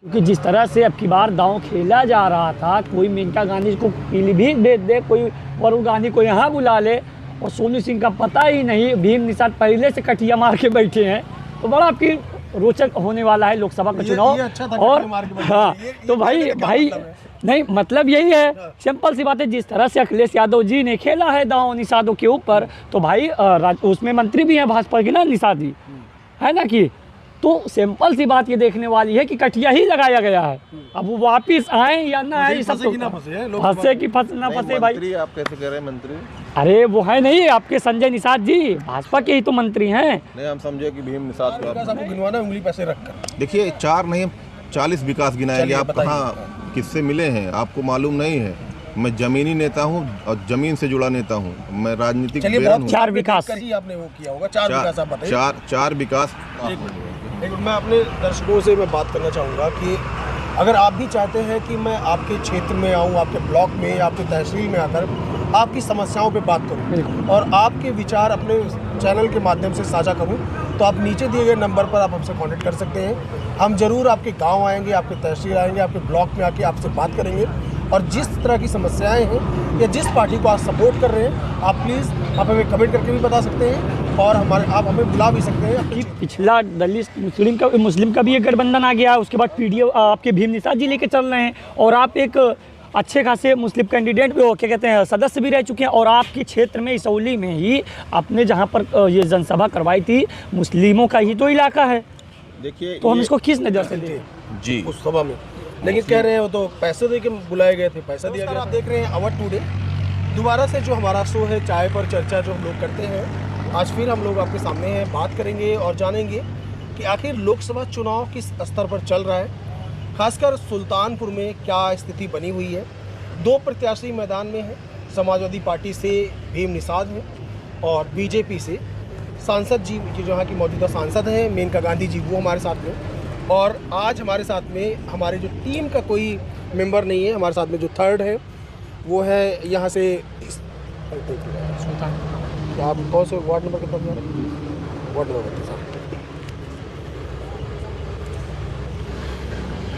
कि जिस तरह से अब की बार दांव खेला जा रहा था, कोई मेनका गांधी को पीलीभीत भेज दे, कोई वरुण गांधी को यहाँ बुला ले, और सोनू सिंह का पता ही नहीं, भीम निषाद पहले से कटिया मार के बैठे हैं। तो बड़ा आपकी रोचक होने वाला है लोकसभा का चुनाव। अच्छा था और हाँ, तो भाई नहीं, मतलब यही है, सिंपल सी बात है। जिस तरह से अखिलेश यादव जी ने खेला है दांव निषादों के ऊपर, तो भाई उसमें मंत्री भी हैं भाजपा के ना, निषाद जी है ना, कि तो सिंपल सी बात ये देखने वाली है कि कटिया ही लगाया गया है। अब वो वापिस आए या ना आए, सब तो फंसे कि ना फंसे भाई। मंत्री आप कैसे कह रहे हैं मंत्री? अरे वो है नहीं आपके संजय निषाद जी, भाजपा के ही तो मंत्री हैं। नहीं, हम समझे कि भीम निषाद को आपको गिनवाना उंगली पैसे रखकर। देखिए 4 नहीं 40 विकास गिनाएंगे। आप कहाँ किससे मिले हैं आपको मालूम नहीं है। मैं जमीनी नेता हूँ और जमीन से जुड़ा नेता हूँ। मैं राजनीतिक हूँ। 4 विकास आपने वो किया होगा। 4 विकास आप बताइए। 4 विकास। मैं अपने दर्शकों से मैं बात करना चाहूँगा कि अगर आप भी चाहते हैं कि मैं आपके क्षेत्र में आऊँ, आपके ब्लॉक में, आपके तहसील में आकर आपकी समस्याओं पे बात करूँ और आपके विचार अपने चैनल के माध्यम से साझा करूँ, तो आप नीचे दिए गए नंबर पर आप हमसे कांटेक्ट कर सकते हैं। हम ज़रूर आपके गांव आएंगे, आपके तहसील आएंगे, आपके ब्लॉक में आके आपसे बात करेंगे और जिस तरह की समस्याएं हैं या जिस पार्टी को आप सपोर्ट कर रहे हैं, आप प्लीज़ आप हमें कमेंट करके भी बता सकते हैं और आप हमें बुला भी सकते हैं। कि पिछला दलित मुस्लिम का भी एक गठबंधन आ गया, उसके बाद पीडीओ आपके भीम निषाद जी लेके चल रहे हैं, और आप एक अच्छे खासे मुस्लिम कैंडिडेट भी क्या कहते हैं सदस्य भी रह चुके हैं। और आपके क्षेत्र में इसौली में ही आपने जहां पर ये जनसभा करवाई थी, मुस्लिमों का ही तो इलाका है। देखिए तो हम इसको किस नज़र से दें जी उस सभा में, लेकिन कह रहे हैं वो तो पैसे दे के बुलाए गए थे, पैसा दिया गया। आप देख रहे हैं अवर टुडे, दोबारा से जो हमारा शो है चाय पर चर्चा जो हम लोग करते हैं, आज फिर हम लोग आपके सामने हैं, बात करेंगे और जानेंगे कि आखिर लोकसभा चुनाव किस स्तर पर चल रहा है, खासकर सुल्तानपुर में क्या स्थिति बनी हुई है। 2 प्रत्याशी मैदान में हैं, समाजवादी पार्टी से भीम निषाद हैं और बीजेपी से सांसद जी जो यहाँ की मौजूदा सांसद हैं मेनका गांधी जी, वो हमारे साथ में। और आज हमारे साथ में हमारे जो टीम का कोई मेंबर नहीं है, हमारे साथ में जो थर्ड है वो है यहाँ से आप कौन से वार्ड नंबर कितना बता रहे हैं? Ward number 32।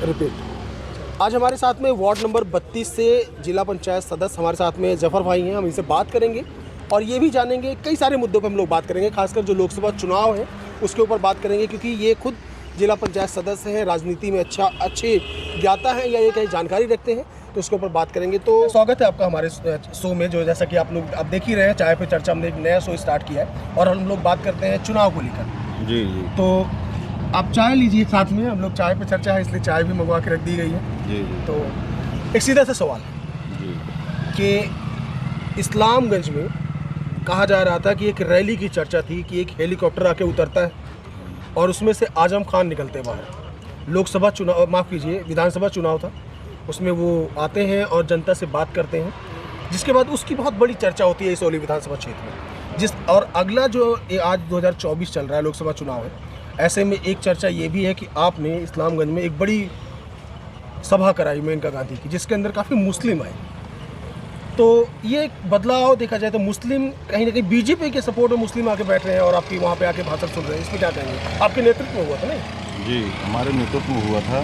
रिपीट। आज हमारे साथ में वार्ड नंबर 32 से जिला पंचायत सदस्य हमारे साथ में जफर भाई हैं। हम इनसे बात करेंगे और ये भी जानेंगे, कई सारे मुद्दों पर हम लोग बात करेंगे, खासकर जो लोकसभा चुनाव है उसके ऊपर बात करेंगे, क्योंकि ये खुद जिला पंचायत सदस्य हैं, राजनीति में अच्छे ज्ञाता हैं या ये कहीं जानकारी रखते हैं, तो उसके ऊपर बात करेंगे। तो स्वागत है आपका हमारे शो में, जो जैसा कि आप लोग अब देख ही रहे हैं, चाय पे चर्चा हमने एक नया शो स्टार्ट किया है और हम लोग बात करते हैं चुनाव को लेकर। जी। तो आप चाय लीजिए साथ में, हम लोग चाय पे चर्चा है इसलिए चाय भी मंगवा के रख दी गई है। जी। तो एक सीधा सा सवाल है कि इस्लामगंज में कहा जा रहा था कि एक रैली की चर्चा थी कि एक हेलीकॉप्टर आके उतरता है और उसमें से आजम खान निकलते बाहर। लोकसभा चुनाव, माफ़ कीजिए, विधानसभा चुनाव था, उसमें वो आते हैं और जनता से बात करते हैं, जिसके बाद उसकी बहुत बड़ी चर्चा होती है इसौली विधानसभा क्षेत्र में। और अगला जो आज 2024 चल रहा है लोकसभा चुनाव है, ऐसे में एक चर्चा ये भी है कि आपने इस्लामगंज में एक बड़ी सभा कराई मेनका गांधी की, जिसके अंदर काफ़ी मुस्लिम आए। तो ये एक बदलाव देखा जाए तो मुस्लिम कहीं ना कहीं बीजेपी के सपोर्ट में मुस्लिम आके बैठ रहे हैं और आपकी वहाँ पे आके भाषण सुन रहे हैं, इसमें क्या कहेंगे? आपके नेतृत्व में हुआ था नहीं? जी, हमारे नेतृत्व में हुआ था।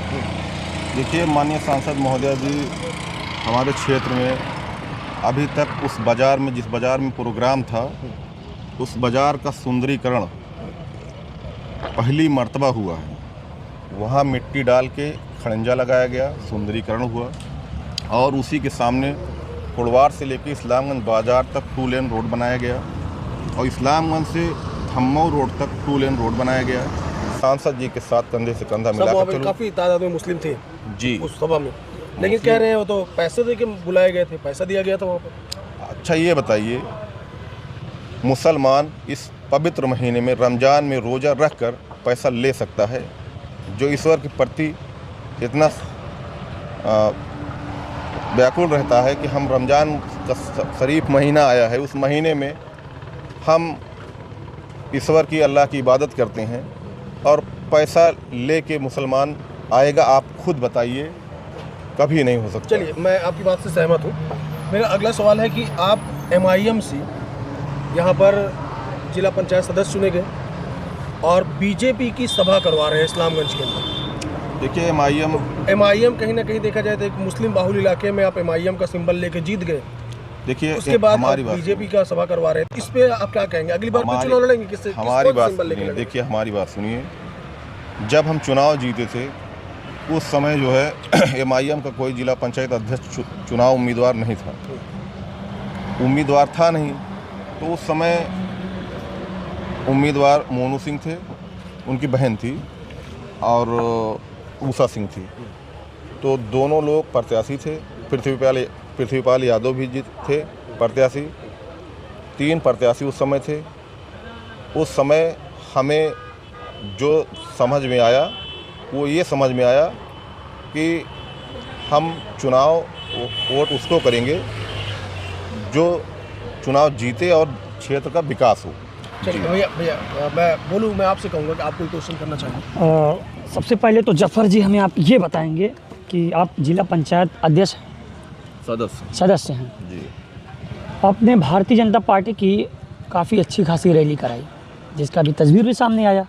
देखिए माननीय सांसद महोदय जी हमारे क्षेत्र में अभी तक उस बाज़ार में, जिस बाज़ार में प्रोग्राम था, उस बाज़ार का सुंदरीकरण पहली मर्तबा हुआ है। वहाँ मिट्टी डाल के खड़ंजा लगाया गया, सुंदरीकरण हुआ और उसी के सामने कुड़वार से लेकर इस्लामगंज बाज़ार तक 2 लेन रोड बनाया गया और इस्लामगंज से धम्मऊ रोड तक 2 लेन रोड बनाया गया। सांसद जी के साथ कंधे से कंधा मिलाकर चलो। काफ़ी तादाद में मुस्लिम थे जी उस सभा में, लेकिन कह रहे हैं वो तो पैसे दे के बुलाए गए थे, पैसा दिया गया था वहाँ पर। अच्छा ये बताइए, मुसलमान इस पवित्र महीने में रमज़ान में रोज़ा रख कर पैसा ले सकता है? जो ईश्वर के प्रति इतना व्याकुल रहता है कि हम रमज़ान का शरीफ महीना आया है, उस महीने में हम ईश्वर की, अल्लाह की इबादत करते हैं और पैसा ले के मुसलमान आएगा? आप खुद बताइए, कभी नहीं हो सकता। चलिए, मैं आपकी बात से सहमत हूँ। मेरा अगला सवाल है कि आप MIM से यहाँ पर जिला पंचायत सदस्य चुने गए और बीजेपी की सभा करवा रहे हैं इस्लामगंज के अंदर, देखिए MIM कहीं ना कहीं देखा जाए तो एक मुस्लिम बाहुल इलाके में आप MIM का सिंबल लेके जीत गए, देखिए उसके बाद हमारी बात बीजेपी का सभा करवा रहे हैं, इस पे आप क्या कहेंगे? अगली बार कोई चुनाव लड़ेंगे किससे? हमारी बात सिंबल लेके सुनिए, लड़ेंगे? देखिए हमारी बात सुनिए। जब हम चुनाव जीते थे उस समय जो है MIM का कोई जिला पंचायत अध्यक्ष चुनाव उम्मीदवार नहीं था, उम्मीदवार था नहीं। तो उस समय उम्मीदवार मोनू सिंह थे, उनकी बहन थी, और उषा सिंह थी। तो दोनों लोग प्रत्याशी थे। पृथ्वीपाल यादव भी जीत थे प्रत्याशी। 3 प्रत्याशी उस समय थे। उस समय हमें जो समझ में आया वो ये समझ में आया कि हम चुनाव वोट उसको करेंगे जो चुनाव जीते और क्षेत्र का विकास हो। चलिए भैया मैं आपसे कहूँगा कि आप कोई क्वेश्चन करना चाहेंगे? सबसे पहले तो जफर जी हमें आप ये बताएंगे कि आप जिला पंचायत अध्यक्ष सदस्य हैं जी। आपने भारतीय जनता पार्टी की काफ़ी अच्छी खासी रैली कराई, जिसका भी तस्वीर भी सामने आया।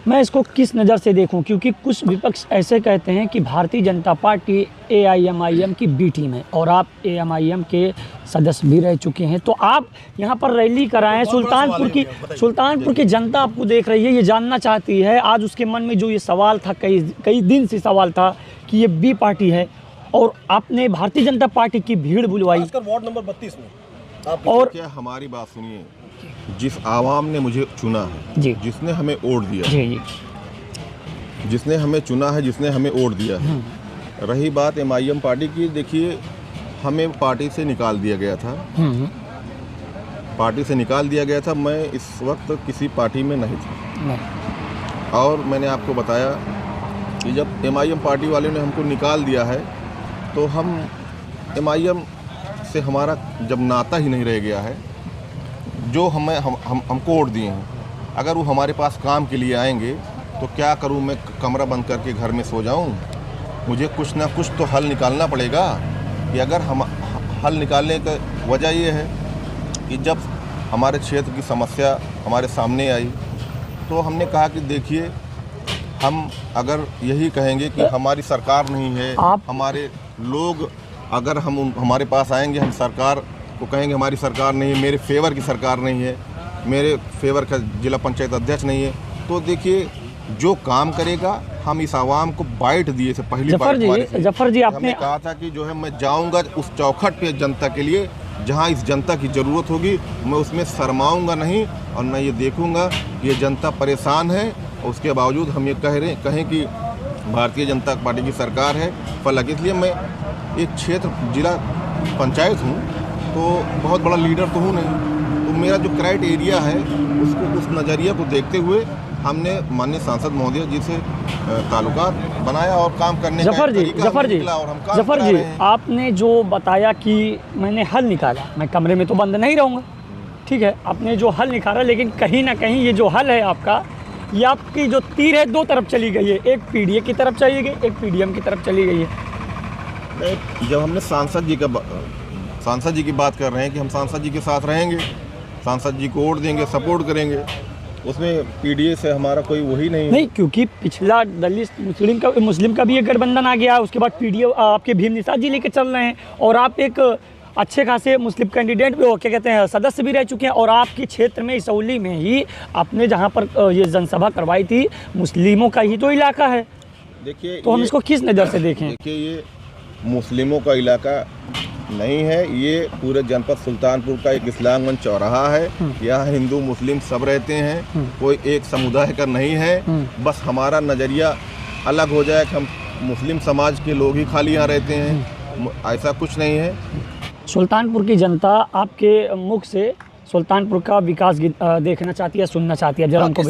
मैं इसको किस नज़र से देखूं, क्योंकि कुछ विपक्ष ऐसे कहते हैं कि भारतीय जनता पार्टी AIMIM की बी टीम है और आप AIMIM के सदस्य भी रह चुके हैं। तो आप यहाँ पर रैली कराएं, सुल्तानपुर की जनता आपको देख रही है, ये जानना चाहती है। आज उसके मन में जो ये सवाल था, कई दिन से सवाल था कि ये बी पार्टी है, और आपने भारतीय जनता पार्टी की भीड़ बुलवाई वार्ड नंबर 32 में। और क्या हमारी बात सुनिए, जिस आवाम ने मुझे चुना है जी, जिसने हमें वोट दिया, जी, जिसने हमें चुना है, जिसने हमें वोट दिया है। रही बात MIM पार्टी की, देखिए हमें पार्टी से निकाल दिया गया था। पार्टी से निकाल दिया गया था। मैं इस वक्त किसी पार्टी में नहीं था। और मैंने आपको बताया कि जब MIM पार्टी वाले ने हमको निकाल दिया है तो हम MIM से हमारा जब नाता ही नहीं रह गया है, जो हमको वोट दिए हैं, अगर वो हमारे पास काम के लिए आएंगे तो क्या करूं? मैं कमरा बंद करके घर में सो जाऊं? मुझे कुछ ना कुछ तो हल निकालना पड़ेगा। कि अगर हम हल निकालने का वजह ये है कि जब हमारे क्षेत्र की समस्या हमारे सामने आई तो हमने कहा कि देखिए, हम अगर यही कहेंगे कि हमारी सरकार नहीं है, हमारे लोग अगर हमारे पास आएंगे, हम सरकार को कहेंगे हमारी सरकार नहीं है, मेरे फेवर की सरकार नहीं है, मेरे फेवर का जिला पंचायत अध्यक्ष नहीं है, तो देखिए जो काम करेगा, हम इस आवाम को बाइट दिए से पहली जफर जी आपने कहा था कि जो है मैं जाऊंगा उस चौखट पे जनता के लिए जहां इस जनता की ज़रूरत होगी, मैं उसमें शर्माऊंगा नहीं और मैं ये देखूंगा कि ये जनता परेशान है। और उसके बावजूद हम ये कहें कि भारतीय जनता पार्टी की सरकार है। फलक इसलिए मैं एक क्षेत्र जिला पंचायत हूँ तो बहुत बड़ा लीडर तो हूँ नहीं, तो मेरा जो क्राइटेरिया है उसको, उस नज़रिया को देखते हुए हमने माननीय सांसद महोदय जी से ताल्लुकात बनाया और काम करने का जफर जी आपने जो बताया कि मैंने हल निकाला, मैं कमरे में तो बंद नहीं रहूँगा, ठीक है, आपने जो हल निकाला, लेकिन कहीं ना कहीं ये जो हल है आपका, ये आपकी जो तीर है 2 तरफ चली गई है, एक PDA की तरफ चली गई, एक PDM की तरफ चली गई है। जब हमने सांसद जी की बात कर रहे हैं कि हम सांसद जी के साथ रहेंगे, सांसद जी को वोट देंगे, सपोर्ट करेंगे, उसमें PDA से हमारा कोई वही नहीं, क्योंकि पिछला दलित मुस्लिम का भी एक गठबंधन आ गया, उसके बाद PDA आपके भीम निषाद जी लेके चल रहे हैं, और आप एक अच्छे खासे मुस्लिम कैंडिडेट भी क्या कहते हैं सदस्य भी रह चुके हैं, और आपके क्षेत्र में इसौली में ही आपने जहाँ पर ये जनसभा करवाई थी, मुस्लिमों का ही तो इलाका है। देखिए, तो हम इसको किस नज़र से देखें? देखिए, ये मुस्लिमों का इलाका नहीं है, ये पूरे जनपद सुल्तानपुर का एक इस्लामगंज चौराहा है। यहाँ हिंदू मुस्लिम सब रहते हैं, कोई एक समुदाय का नहीं है। बस हमारा नज़रिया अलग हो जाए कि हम मुस्लिम समाज के लोग ही खाली यहाँ रहते हैं, ऐसा कुछ नहीं है। सुल्तानपुर की जनता आपके मुख से सुल्तानपुर का विकास देखना चाहती है, सुनना चाहती है, जरा उनको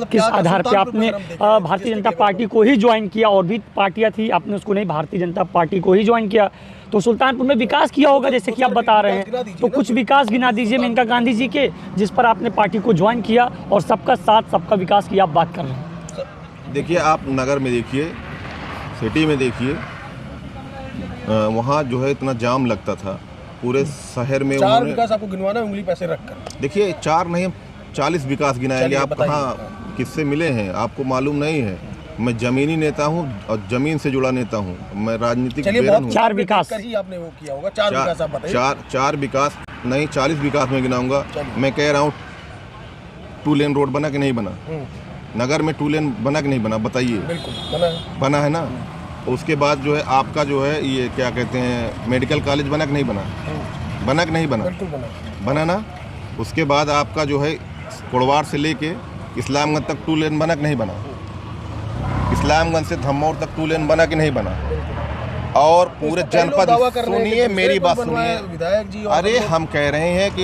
किस आधार पे आपने भारतीय जनता पार्टी को ही ज्वाइन किया? और भी पार्टियां थी, आपने उसको नहीं, भारतीय जनता पार्टी को ही ज्वाइन किया, तो सुल्तानपुर में विकास किया होगा जैसे कि आप बता रहे हैं, तो कुछ विकास गिना दीजिए मेनका गांधी जी के, जिस पर आपने पार्टी को ज्वाइन किया और सबका साथ सबका विकास की आप बात कर रहे हैं। देखिए, आप नगर में देखिए, सिटी में देखिए, वहाँ जो है इतना जाम लगता था पूरे शहर में। 4 विकास आपको गिनवाना है उंगली पैसे रखकर? देखिए, 4 नहीं 40 विकास गिनाएंगे। आप कहाँ किससे मिले हैं आपको मालूम नहीं है। मैं जमीनी नेता हूँ और जमीन से जुड़ा नेता हूँ। मैं राजनीतिक चलिए, बेरन बहुत हूँ। चार विकास कर ही आपने वो किया होगा, चार विकास आप बताइए। चार विकास नहीं, 40 विकास में गिनाऊंगा। मैं कह रहा हूँ 2 लेन रोड बना कि नहीं बना? नगर में 2 लेन बना कि नहीं बना? बताइए। बिल्कुल बना है। बना है ना। उसके बाद जो है आपका जो है ये क्या कहते हैं, मेडिकल कॉलेज बना कि नहीं बना? बना कि नहीं बना? बिल्कुल बना। बना ना। उसके बाद आपका जो है कुड़वार से लेके इस्लामगंज तक 2 लेन बना कि नहीं बना? इस्लामगंज से धम्मौर तक 2 लेन बना कि नहीं बना? और पूरे जनपद, सुनिए मेरी बात सुनिए विधायक जी। अरे हम कह रहे हैं कि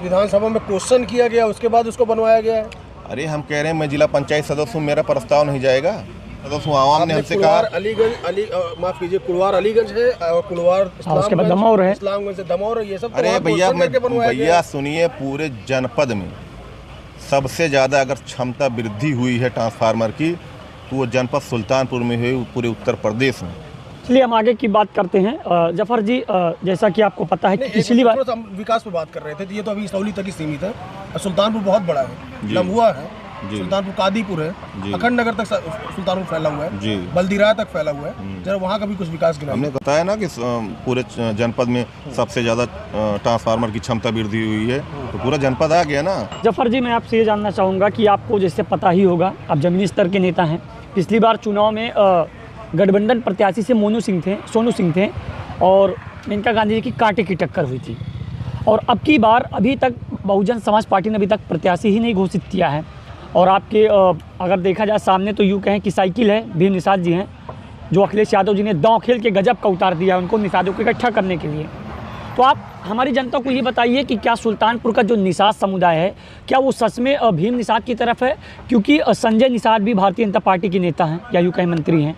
विधानसभा में क्वेश्चन किया गया, उसके बाद उसको बनवाया गया है। अरे हम कह रहे हैं मैं जिला पंचायत सदस्य हूँ, मेरा प्रस्ताव नहीं जाएगा? सदस्य आवाम ने हमसे कहा अलीगंज माफ कीजिए, कुलवार अलीगंज है और कुलवार उसके बाद दमौर है, इस्लामगंज से दमौर है, ये सब। अरे भैया सुनिए, पूरे जनपद में सबसे ज़्यादा अगर क्षमता वृद्धि हुई है ट्रांसफार्मर की तो वो जनपद सुल्तानपुर में हुई, पूरे उत्तर प्रदेश में। चलिए हम आगे की बात करते हैं। जफर जी, जैसा कि आपको पता है कि पिछली बार हम विकास पे बात कर रहे थे, तो ये तो अभी इसौली तक ही सीमित है। सुल्तानपुर बहुत बड़ा है, लम्हुआ है, सुल्तानपुर कादीपुर है, अखंड नगर तक सुल्तानपुर फैला हुआ है, बल्दीराय तक फैला हुआ है। जरा वहाँ का भी कुछ विकास गिना। हमने बताया ना कि पूरे जनपद में सबसे ज़्यादा ट्रांसफार्मर की क्षमता वृद्धि हुई है, तो पूरा जनपद आ गया ना। जफर जी, मैं आपसे ये जानना चाहूँगा कि आपको जैसे पता ही होगा, आप जमीनी स्तर के नेता हैं। पिछली बार चुनाव में गठबंधन प्रत्याशी से सोनू सिंह थे और मेनका गांधी जी की कांटे की टक्कर हुई थी। और अब की बार अभी तक बहुजन समाज पार्टी ने अभी तक प्रत्याशी ही नहीं घोषित किया है। और आपके अगर देखा जाए सामने तो यूँ कहें कि साइकिल है, भीम निषाद जी हैं, जो अखिलेश यादव जी ने दांव खेल के गजब का उतार दिया उनको निषादों को इकट्ठा करने के लिए। तो आप हमारी जनता को ये बताइए कि क्या सुल्तानपुर का जो निषाद समुदाय है, क्या वो सच में भीम निषाद की तरफ है? क्योंकि संजय निषाद भी भारतीय जनता पार्टी के नेता हैं या यूँ कहें मंत्री हैं,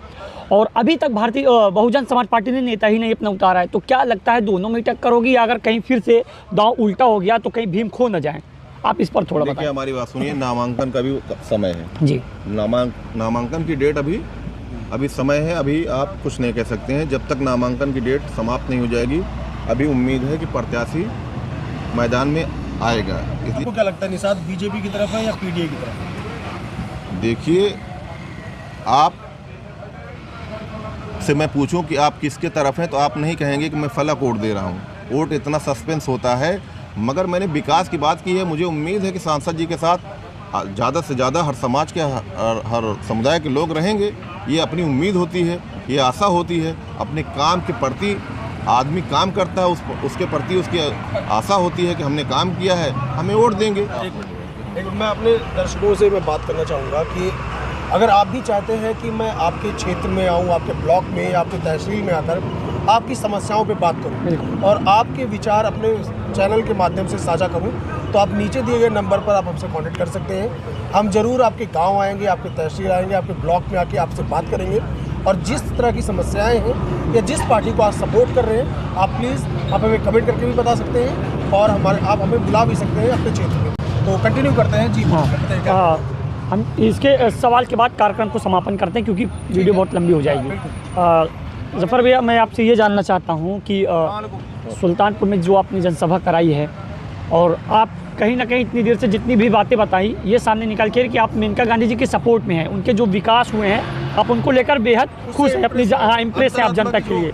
और अभी तक भारतीय बहुजन समाज पार्टी ने नेता ही नहीं अपना उतारा है। तो क्या लगता है दोनों में टक्कर होगी, या अगर कहीं फिर से दांव उल्टा हो गया तो कहीं भीम खो न जाए? आप इस पर थोड़ा बताइए। हमारी बात सुनिए, नामांकन का भी समय है जी। नामांकन की डेट अभी समय है, अभी आप कुछ नहीं कह सकते हैं जब तक नामांकन की डेट समाप्त नहीं हो जाएगी। अभी उम्मीद है कि प्रत्याशी मैदान में आएगा। आपको क्या लगता है, निषाद बीजेपी की तरफ है या पीडीए की तरफ? देखिए, आप से मैं पूछूं कि आप किसके तरफ हैं तो आप नहीं कहेंगे कि मैं फला वोट दे रहा हूं। वोट इतना सस्पेंस होता है। मगर मैंने विकास की बात की है। मुझे उम्मीद है कि सांसद जी के साथ ज़्यादा से ज़्यादा हर समाज के हर समुदाय के लोग रहेंगे। ये अपनी उम्मीद होती है, ये आशा होती है। अपने काम के प्रति आदमी काम करता है, उसके प्रति उसकी आशा होती है कि हमने काम किया है, हमें वोट देंगे। मैं अपने दर्शकों से मैं बात करना चाहूँगा कि अगर आप भी चाहते हैं कि मैं आपके क्षेत्र में आऊँ, आपके ब्लॉक में या आपके तहसील में आकर आपकी समस्याओं पे बात करूँ और आपके विचार अपने चैनल के माध्यम से साझा करूँ, तो आप नीचे दिए गए नंबर पर आप हमसे कांटेक्ट कर सकते हैं। हम ज़रूर आपके गांव आएंगे, आपके तहसील आएंगे, आपके ब्लॉक में आके आपसे बात करेंगे और जिस तरह की समस्याएं हैं या जिस पार्टी को आप सपोर्ट कर रहे हैं, आप प्लीज़ आप हमें कमेंट करके भी बता सकते हैं और आप हमें बुला भी सकते हैं अपने क्षेत्र में। तो कंटिन्यू करते हैं जी। हम इसके सवाल के बाद कार्यक्रम को समापन करते हैं क्योंकि वीडियो बहुत लंबी हो जाएगी। जफर भैया, मैं आपसे ये जानना चाहता हूँ कि सुल्तानपुर में जो आपने जनसभा कराई है और आप कहीं ना कहीं इतनी देर से जितनी भी बातें बताई, ये सामने निकल के कि आप मेनका गांधी जी के सपोर्ट में हैं, उनके जो विकास हुए हैं आप उनको लेकर बेहद खुश हैं, अपनी इम्प्रेस हैं आप जनता के लिए।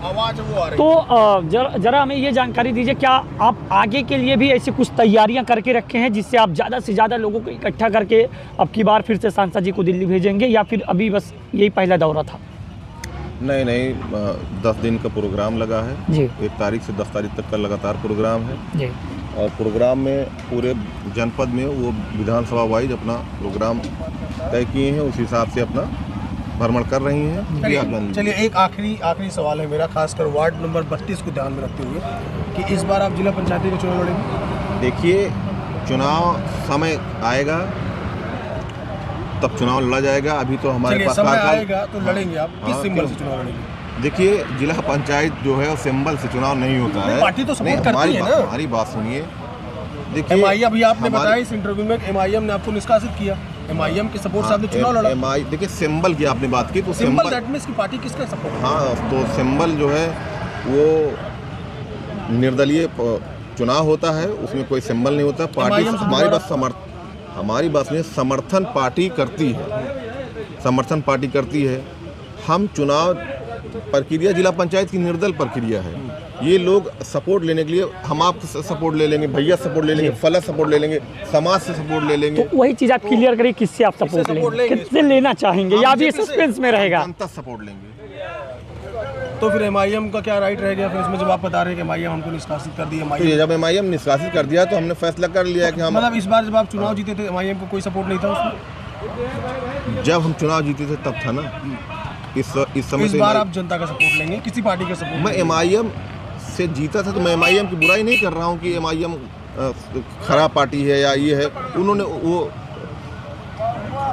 तो जरा हमें ये जानकारी दीजिए, क्या आप आगे के लिए भी ऐसी कुछ तैयारियां करके रखे हैं जिससे आप ज़्यादा से ज़्यादा लोगों को इकट्ठा करके अब की बार फिर से सांसद जी को दिल्ली भेजेंगे, या फिर अभी बस यही पहला दौरा था? नहीं, 10 दिन का प्रोग्राम लगा है जी। 1 तारीख से 10 तारीख तक का लगातार प्रोग्राम है जी। और प्रोग्राम में पूरे जनपद में वो विधानसभा वाइज अपना प्रोग्राम तय किए हैं, उस हिसाब से अपना भ्रमण कर रही हैं। चलिए एक आखिरी सवाल है मेरा, खासकर वार्ड नंबर 32 को ध्यान में रखते हुए कि इस बार आप जिला पंचायती का चुनाव लड़ेंगे? देखिए, चुनाव समय आएगा तब चुनाव लड़ा जाएगा। अभी तो हमारे पास समय आएगा तो लड़ेंगे आप। किस सिंबल से चुनाव लड़ेंगे? देखिए, जिला पंचायत जो है सिंबल से चुनाव नहीं होता है। पार्टी तो सपोर्ट करती है ना। हमारी बात सुनिए। देखिए, एमआईएम अभी आपने बताया इस इंटरव्यू में, एमआईएम ने आपको निष्कासित किया, एमआईएम के सपोर्ट से आपने चुनाव लड़ा। देखिए, सिंबल की आपने बात की तो सिंबल दैट मींस की पार्टी किसका सपोर्ट? हाँ, तो सिंबल जो है वो निर्दलीय चुनाव होता है, उसमें कोई सिंबल नहीं होता। पार्टी हमारी बात सुनिए, समर्थन पार्टी करती है। समर्थन पार्टी करती है। हम चुनाव प्रक्रिया जिला पंचायत की निर्दल प्रक्रिया है। ये लोग सपोर्ट लेने के लिए हम आपसे सपोर्ट ले लेंगे, भैया सपोर्ट ले लेंगे, फला सपोर्ट ले लेंगे, समाज से सपोर्ट ले लेंगे। तो वही चीज़ आप क्लियर करिए, किससे आप सपोर्ट लेंगे, किससे लेना चाहेंगे, या भी सस्पेंस में रहेगा? जनता सपोर्ट लेंगे। तो फिर एमआईएम का क्या राइट रह गया फिर इसमें, जब आप बता रहे हैं कि एमआईएम हमको निष्कासित कर दी? तो जब एमआईएम निष्कासित कर दिया तो हमने फैसला कर लिया कि हम, मतलब इस बार जब आप चुनाव जीते थे एमआईएम को कोई सपोर्ट नहीं था उसमें? जब हम चुनाव जीते थे तब था ना। इस समय इस बार आप जनता का सपोर्ट लेंगे, किसी पार्टी का सपोर्ट? मैं एमआईएम से जीता था तो मैं एमआईएम की बुराई नहीं कर रहा हूँ कि एमआईएम खराब पार्टी है या ये है। उन्होंने वो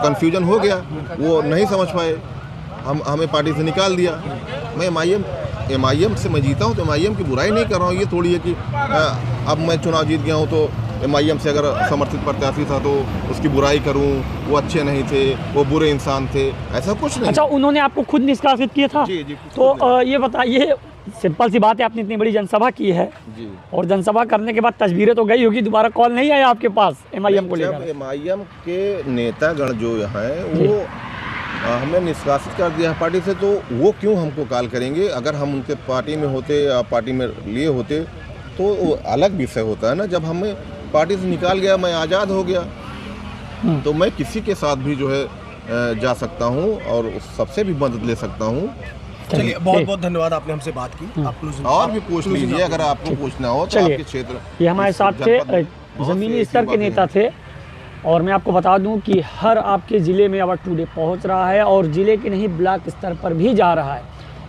कन्फ्यूजन हो गया, वो नहीं समझ पाए, हमें पार्टी से निकाल दिया। मैं एमआईएम से मैं जीता हूँ तो एमआईएम की बुराई नहीं कर रहा हूँ। ये थोड़ी है कि अब मैं चुनाव जीत गया हूँ तो एमआईएम से अगर समर्थित प्रत्याशी था तो उसकी बुराई करूं, वो अच्छे नहीं थे, वो बुरे इंसान थे, ऐसा कुछ नहीं। अच्छा, उन्होंने आपको खुद निष्कासित किया था? जी जी। तो ये बताइए, सिंपल सी बात है, आपने इतनी बड़ी जनसभा की है जी, और जनसभा करने के बाद तस्वीरें तो गई होगी, दोबारा कॉल नहीं आया आपके पास एमआईएम को जब लेकर? एमआईएम के नेतागण जो हैं वो हमें निष्कासित कर दिया है पार्टी से, तो वो क्यों हमको कॉल करेंगे? अगर हम उनके पार्टी में होते या पार्टी में लिए होते तो वो अलग विषय होता है ना। जब हमें पार्टी से निकाल गया, मैं आज़ाद हो गया, तो मैं किसी के साथ भी जो है जा सकता हूँ और सबसे भी मदद ले सकता हूँ। चलिए, बहुत बहुत धन्यवाद, आपने हमसे बात की। आप और भी पूछ लीजिए अगर आपको पूछना हो तो आपके क्षेत्र। ये हमारे साथ थे ज़मीनी स्तर के नेता थे, और मैं आपको बता दूं कि हर आपके ज़िले में आवाज़ टुडे पहुंच रहा है, और ज़िले के नहीं ब्लॉक स्तर पर भी जा रहा है,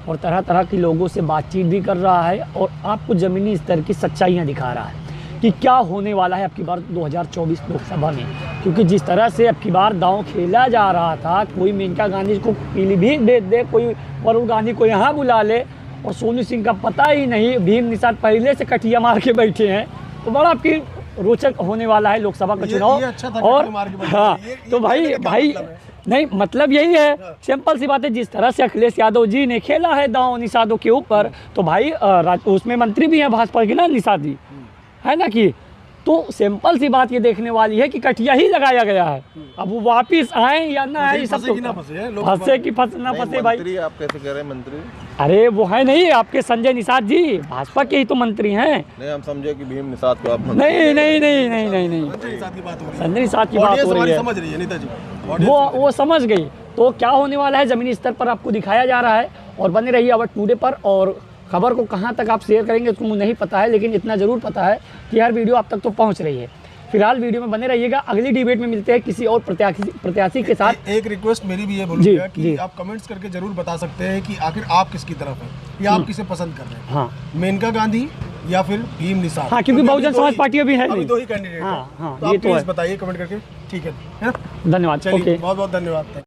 और तरह तरह के लोगों से बातचीत भी कर रहा है, और आपको ज़मीनी स्तर की सच्चाइयाँ दिखा रहा है कि क्या होने वाला है अब की बार 2024 लोकसभा में। क्योंकि जिस तरह से अब की बार दांव खेला जा रहा था, कोई मेनका गांधी को पीलीभीत भेज दे, कोई वरुण गांधी को यहाँ बुला ले, और सोनू सिंह का पता ही नहीं, भीम निषाद पहले से कटिया मार के बैठे हैं, तो बड़ा आपकी रोचक होने वाला है लोकसभा का चुनाव। अच्छा था, और हाँ, तो भाई नहीं, मतलब यही है, सिंपल सी बात है, जिस तरह से अखिलेश यादव जी ने खेला है दांव निषादों के ऊपर, तो भाई उसमें मंत्री भी हैं भाजपा के ना, निषाद जी, है ना कि, तो सिंपल सी बात ये देखने वाली है कि कटिया ही लगाया गया है। अब वो वापिस आए या ना आए, सब तो फंसे कि ना फंसे भाई। मंत्री आप कैसे कह रहे हैं मंत्री? अरे वो है नहीं आपके संजय निषाद जी, भाजपा के ही तो मंत्री हैं। नहीं, हम समझे कि भीम निषाद को आप नहीं, संजय निषाद की बात हो रही है, समझ रही है नेताजी, वो समझ गई। तो क्या होने वाला है ज़मीनी स्तर पर आपको दिखाया जा रहा है, और बने रहिए आवाज़ टुडे पर। और खबर को कहाँ तक आप शेयर करेंगे उसको मुझे नहीं पता है, लेकिन इतना ज़रूर पता है कि हर वीडियो आप तक तो पहुँच रही है। फिलहाल वीडियो में बने रहिएगा, अगली डिबेट में मिलते हैं किसी और प्रत्याशी के साथ। एक रिक्वेस्ट मेरी भी ये बोलूँगा कि आप कमेंट्स करके जरूर बता सकते हैं कि आखिर आप किसकी तरफ हैं या आप किसे पसंद कर रहे हैं। हाँ, मेनका गांधी या फिर भीम निषाद। हाँ, क्योंकि बहुजन समाज पार्टी अभी है अभी नहीं। दो ही कैंडिडेट हैं। हाँ, तो ये आप तो है। प्लीज बताइए कमेंट करके, ठीक है ना? धन्यवाद। चलिए, ओके, बहुत बहुत धन्यवाद।